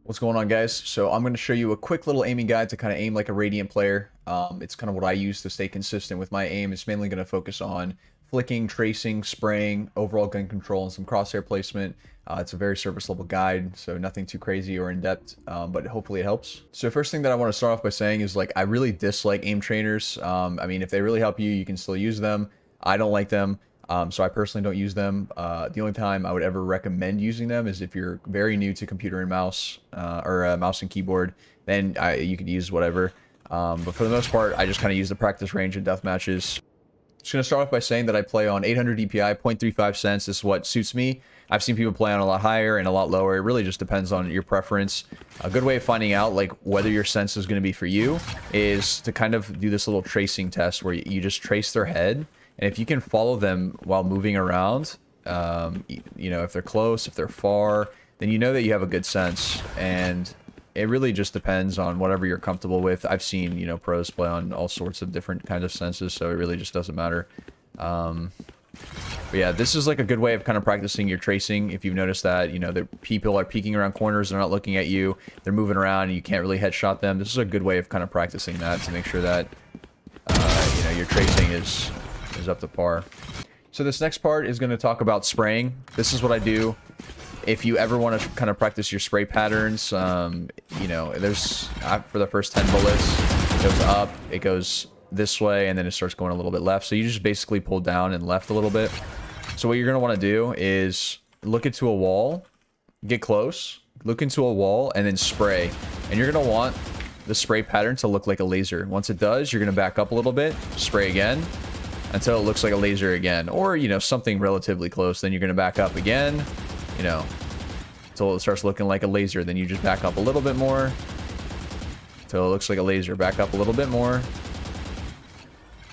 What's going on, guys? So I'm going to show you a quick little aiming guide to kind of aim like a Radiant player. It's kind of what I use to stay consistent with my aim. It's mainly going to focus on flicking, tracing, spraying, overall gun control, and some crosshair placement. It's a very surface level guide, so nothing too crazy or in depth, but hopefully it helps. So first thing that I want to start off by saying is like I really dislike aim trainers. I mean, if they really help you, you can still use them. I don't like them. So I personally don't use them. The only time I would ever recommend using them is if you're very new to computer and mouse, or mouse and keyboard, then you could use whatever. But for the most part, I just kind of use the practice range in death matches. Just going to start off by saying that I play on 800 DPI, 0.35 cents. This is what suits me. I've seen people play on a lot higher and a lot lower. It really just depends on your preference. A good way of finding out like whether your sense is going to be for you is to kind of do this little tracing test where you just trace their head. And if you can follow them while moving around, you know, if they're close, if they're far, then you know that you have a good sense. And it really just depends on whatever you're comfortable with. I've seen, you know, pros play on all sorts of different kinds of senses, so it really just doesn't matter. But yeah, this is like a good way of kind of practicing your tracing. If you've noticed that, you know, that people are peeking around corners, they're not looking at you, they're moving around, and you can't really headshot them. This is a good way of kind of practicing that to make sure that, you know, your tracing is up to par. So this next part is going to talk about spraying. This is what I do. If you ever want to kind of practice your spray patterns, you know, there's for the first 10 bullets, it goes up, it goes this way, and then it starts going a little bit left. So you just basically pull down and left a little bit. So what you're going to want to do is look into a wall, get close, look into a wall, and then spray. And you're going to want the spray pattern to look like a laser. Once it does, you're going to back up a little bit, spray again, until it looks like a laser again, or, you know, something relatively close. Then you're going to back up again, you know, until it starts looking like a laser. Then you just back up a little bit more until it looks like a laser. Back up a little bit more.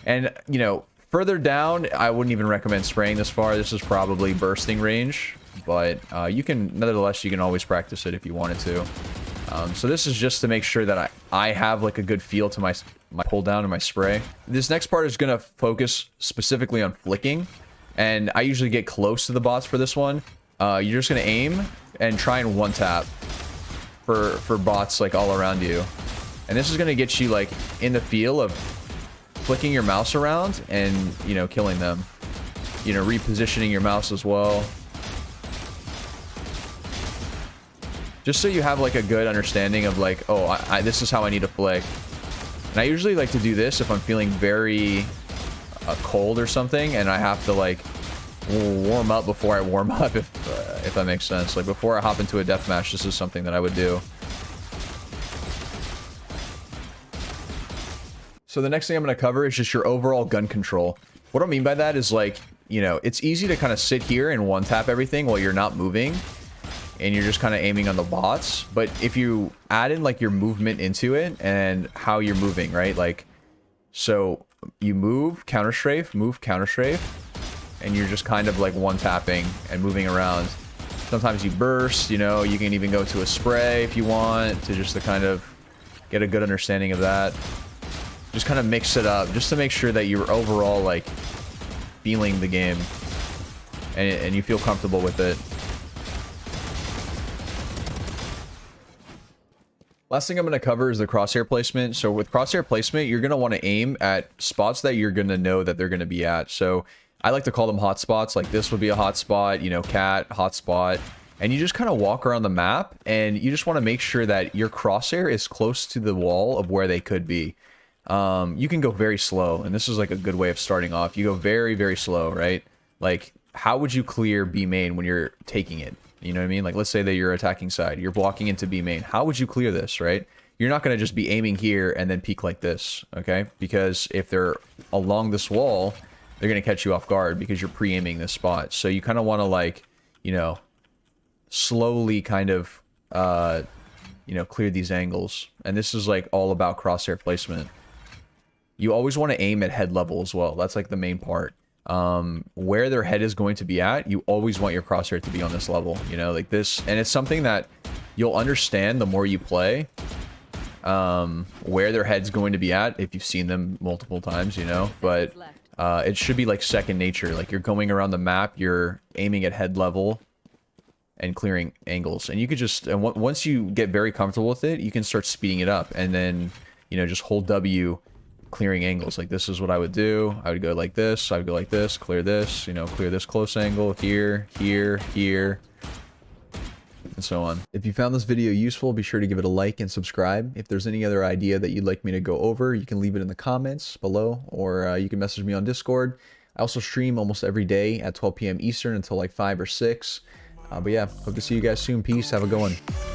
And, you know, further down, I wouldn't even recommend spraying this far. This is probably bursting range, but you can, nevertheless, you can always practice it if you wanted to. So this is just to make sure that I have like a good feel to my pull down and my spray. This next part is going to focus specifically on flicking, and I usually get close to the bots for this one. You're just going to aim and try and one tap for bots like all around you. And this is going to get you like in the feel of flicking your mouse around and, you know, killing them. You know, repositioning your mouse as well. Just so you have like a good understanding of like, oh, this is how I need to flick. And I usually like to do this if I'm feeling very cold or something, and I have to like warm up before I warm up, if that makes sense. Like before I hop into a deathmatch, this is something that I would do. So the next thing I'm going to cover is just your overall gun control. What I mean by that is like, you know, it's easy to kind of sit here and one tap everything while you're not moving, and you're just kind of aiming on the bots. But if you add in like your movement into it and how you're moving, right? Like, so you move, counter strafe, and you're just kind of like one tapping and moving around. Sometimes you burst, you know, you can even go to a spray if you want to just to kind of get a good understanding of that. Just kind of mix it up just to make sure that you're overall like feeling the game and you feel comfortable with it. Last thing I'm going to cover is the crosshair placement. So with crosshair placement, you're going to want to aim at spots that you're going to know that they're going to be at. So I like to call them hot spots. Like this would be a hot spot, you know, cat, hot spot. And you just kind of walk around the map and you just want to make sure that your crosshair is close to the wall of where they could be. You can go very slow, and this is like a good way of starting off. You go very, very slow, right? Like, how would you clear B main when you're taking it? You know what I mean? Like, let's say that you're attacking side. You're blocking into B main. How would you clear this, right? You're not going to just be aiming here and then peek like this, okay? Because if they're along this wall, they're going to catch you off guard because you're pre-aiming this spot. So you kind of want to, like, you know, slowly kind of, you know, clear these angles. And this is, like, all about crosshair placement. You always want to aim at head level as well. That's, like, the main part. Where their head is going to be at, you always want your crosshair to be on this level, you know, like this. And it's something that you'll understand the more you play, where their head's going to be at if you've seen them multiple times, you know. But it should be like second nature. Like you're going around the map, you're aiming at head level, and clearing angles. And you could just, and once you get very comfortable with it, you can start speeding it up, and then, you know, just hold W, clearing angles. Like, this is what I would do. I would go like this, I would go like this, clear this, you know, clear this close angle here, here, here, and so on. If you found this video useful, be sure to give it a like and subscribe. If there's any other idea that you'd like me to go over, you can leave it in the comments below, or you can message me on Discord. I also stream almost every day at 12 p.m. Eastern until like 5 or 6. But yeah, hope to see you guys soon. Peace. Have a good one.